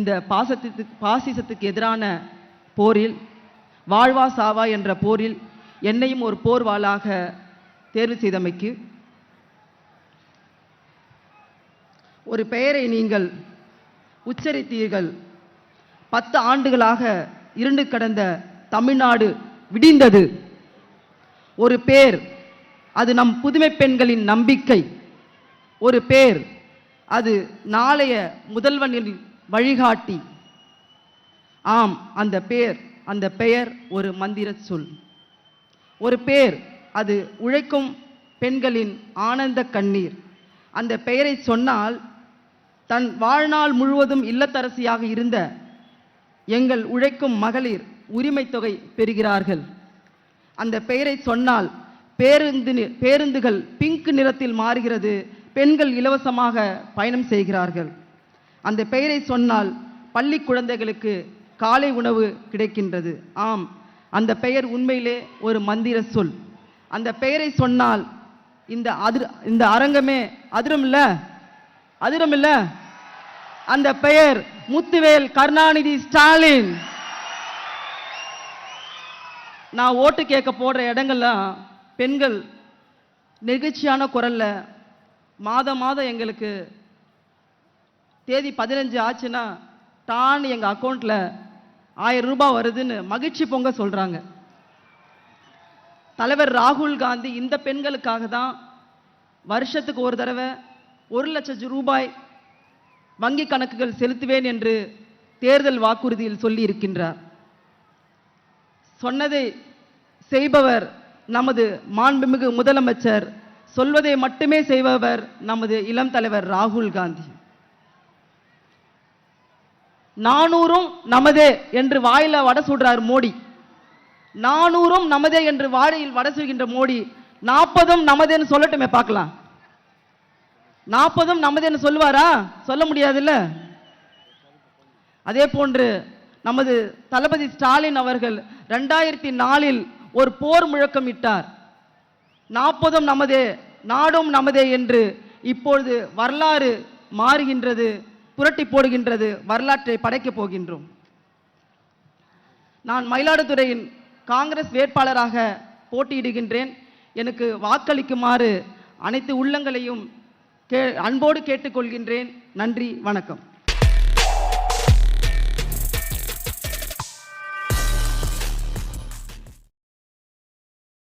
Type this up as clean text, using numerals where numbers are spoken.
இந்த பாசிசத்துக்கு எதிரான போரில் வாழ்வா சாவா என்ற போரில் என்னையும் ஒரு போர்வாளாக தேர்வு செய்தமைக்கு ஒரு பெயரை நீங்கள் உச்சரித்தீர்கள். 10 ஆண்டுகளாக இருண்டு கடந்த தமிழ்நாடு விடிந்தது. ஒரு பேர், அது நம் புதுமை பெண்களின் நம்பிக்கை. ஒரு பேர், அது நாளைய முதல்வனின் வழிகாட்டி. ஆம், அந்த பெயர் ஒரு மந்திர சொல். ஒரு பேர், அது உழைக்கும் பெண்களின் ஆனந்த கண்ணீர். அந்த பெயரை சொன்னால் தன் வாழ்நாள் முழுவதும் இல்லத்தரசியாக இருந்த எங்கள் உழைக்கும் மகளிர் உரிமை தொகை பெறுகிறார்கள். அந்த பெயரை சொன்னால் பேருந்துகள் பிங்க் நிறத்தில் மாறுகிறது, பெண்கள் இலவசமாக பயணம் செய்கிறார்கள். அந்த பெயரை சொன்னால் பள்ளி குழந்தைகளுக்கு காலை உணவு கிடைக்கின்றது. ஆம், அந்த பெயர் உண்மையிலே ஒரு மந்திர சொல். அந்த பெயரை சொன்னால் இந்த அரங்கமே அதிரும் இல்ல. அந்த பெயர் முத்துவேல் கருணாநிதி ஸ்டாலின். நான் ஓட்டு கேட்க போடுற இடங்கள்லாம் பெண்கள் நெகிழ்ச்சியான குரல்ல மாதம் எங்களுக்கு தேதி 15 ஆச்சுன்னா தான் எங்க அக்கௌண்ட்ல 1000 ரூபாய் வருதுன்னு மகிழ்ச்சி பொங்க சொல்றாங்க. தலைவர் ராகுல் காந்தி இந்த பெண்களுக்காக தான் வருஷத்துக்கு ஒரு தடவை 1 லட்சம் ரூபாய் வங்கி கணக்குகள் செலுத்துவேன் என்று தேர்தல் வாக்குறுதியில் சொல்லி இருக்கின்றார். சொன்னதை செய்பவர் நமது மாண்புமிகு முதலமைச்சர், சொல்வதை மட்டுமே செய்பவர் நமது இளம் தலைவர் ராகுல் காந்தி. 400 நமதே என்று வாயில வடை சுடுறார் மோடி. 400 நமதே என்று வாழையில் வடை சுடுகின்ற மோடி 40 நமதேன்னு சொல்லட்டுமே பார்க்கலாம். 40 நமதேன்னு சொல்லுவாரா? சொல்ல முடியாதுல்ல. அதே போன்று நமது தளபதி ஸ்டாலின் அவர்கள் 2004 ஒரு போர் முழக்கம் இட்டார். 40 நமதே நாடும் நமதே என்று. இப்பொழுது வரலாறு மாறுகின்றது, புரட்டி போடுகின்றது, வரலாற்றை படைக்கப் போகின்றோம். நான் மயிலாடுதுறையின் காங்கிரஸ் வேட்பாளராக போட்டியிடுகின்றேன். எனக்கு வாக்களிக்குமாறு அனைத்து உள்ளங்களையும் அன்போடு கேட்டுக்கொள்கின்றேன். நன்றி, வணக்கம்.